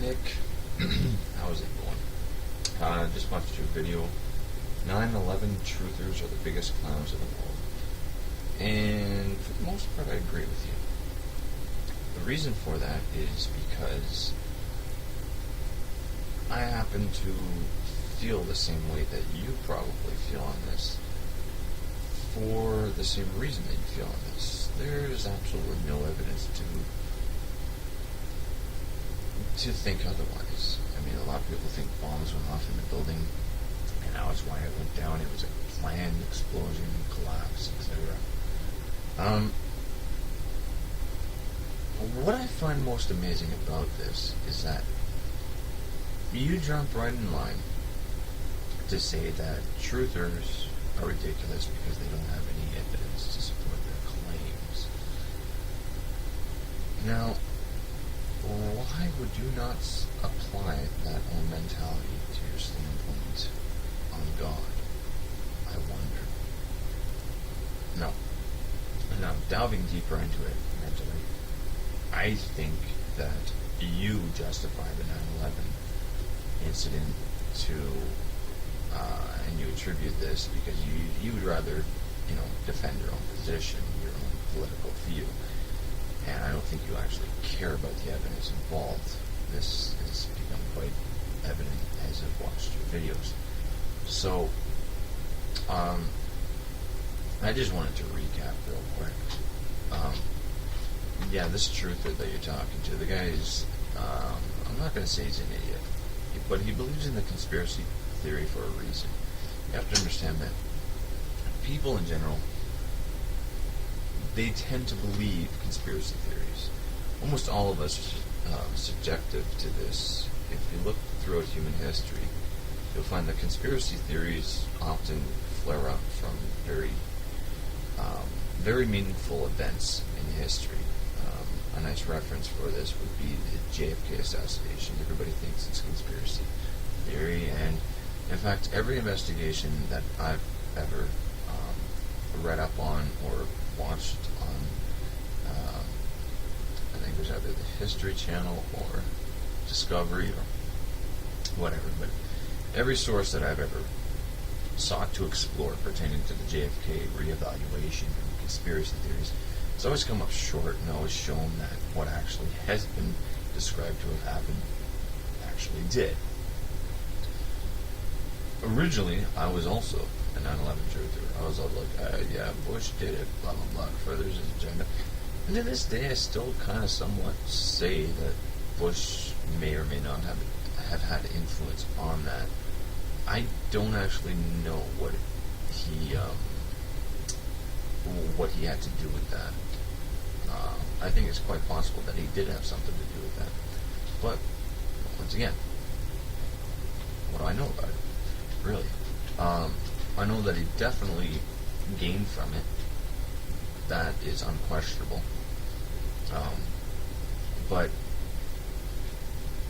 Nick. How's it going? Just watched your video. 9/11 truthers are the biggest clowns in the world. And for the most part, I agree with you. The reason for that is because I happen to feel the same way that you probably feel on this, for the same reason that you feel on this. There's absolutely no evidence to think otherwise. I mean, a lot of people think bombs went off in the building, and that was why it went down. It was a planned explosion, collapse, etc. What I find most amazing about this is that you jump right in line to say that truthers are ridiculous because they don't have any evidence to support their claims. Now, why would you not apply that own mentality to your standpoint on God? I wonder. Now, delving deeper into it mentally, I think that you justify the 9/11 incident and you attribute this because you would rather, defend your own position, your own political view. And I don't think you actually care about the evidence involved. This has become quite evident as I've watched your videos. So, I just wanted to recap real quick. This truther that you're talking to, the guy is, I'm not going to say he's an idiot, but he believes in the conspiracy theory for a reason. You have to understand that people in general, they tend to believe conspiracy theories. Almost all of us are subjective to this. If you look throughout human history, you'll find that conspiracy theories often flare up from very meaningful events in history. A nice reference for this would be the JFK assassination. Everybody thinks it's conspiracy theory, and in fact, every investigation that I've ever read up on or watched on, I think it was either the History Channel or Discovery or whatever, but every source that I've ever sought to explore pertaining to the JFK reevaluation and conspiracy theories, it's always come up short and always shown that what actually has been described to have happened actually did. Originally, I was also a 9/11 truther. I was all like, Bush did it, blah, blah, blah, furthers his agenda. And to this day, I still kind of somewhat say that Bush may or may not have had influence on that. I don't actually know what he had to do with that. I think it's quite possible that he did have something to do with that. But, once again, what do I know about it? Really. I know that he definitely gained from it. That is unquestionable. But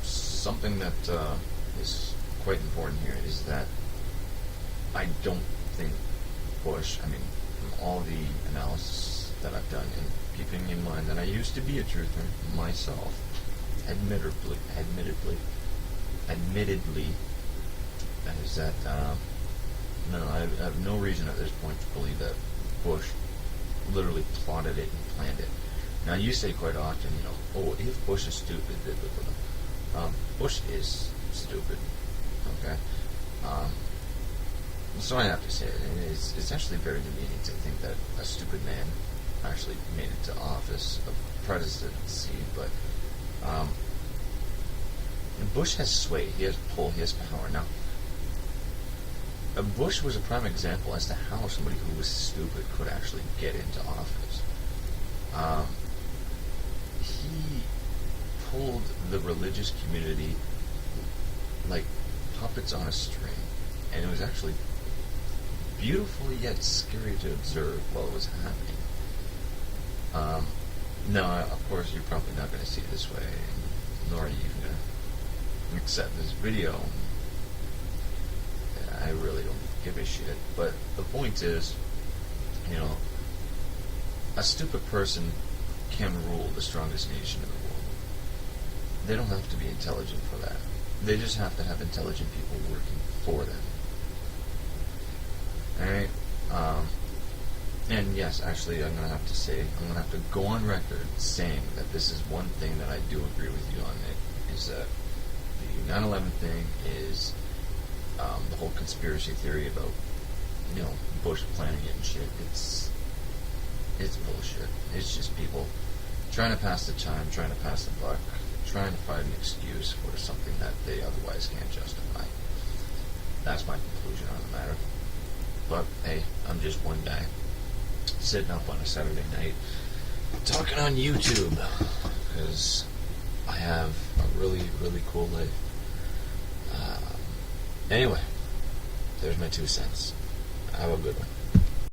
something that is quite important here is that I don't think Bush, from all the analysis that I've done, and keeping in mind that I used to be a truther myself, admittedly, that is that, no, I have no reason at this point to believe that Bush literally plotted it and planned it. Now, you say quite often, if Bush is stupid, Bush is stupid, okay? So I have to say it, and it's actually very demeaning to think that a stupid man actually made it to office of presidency, but Bush has sway, he has pull, he has power. Now, Bush was a prime example as to how somebody who was stupid could actually get into office. He pulled the religious community like puppets on a string, and it was actually beautiful yet scary to observe while it was happening. Now, of course, you're probably not going to see it this way, nor are you even going to accept this video. I really don't give a shit. But the point is, a stupid person can rule the strongest nation in the world. They don't have to be intelligent for that. They just have to have intelligent people working for them. Alright? And yes, actually, I'm going to have to go on record saying that this is one thing that I do agree with you on, Nick, is that the 9/11 thing is the whole conspiracy theory about, Bush planning it and shit. It's bullshit. It's just people trying to pass the time, trying to pass the buck, trying to find an excuse for something that they otherwise can't justify. That's my conclusion on the matter. But, hey, I'm just one guy sitting up on a Saturday night talking on YouTube because I have a really, really cool life. Anyway, there's my 2 cents. Have a good one.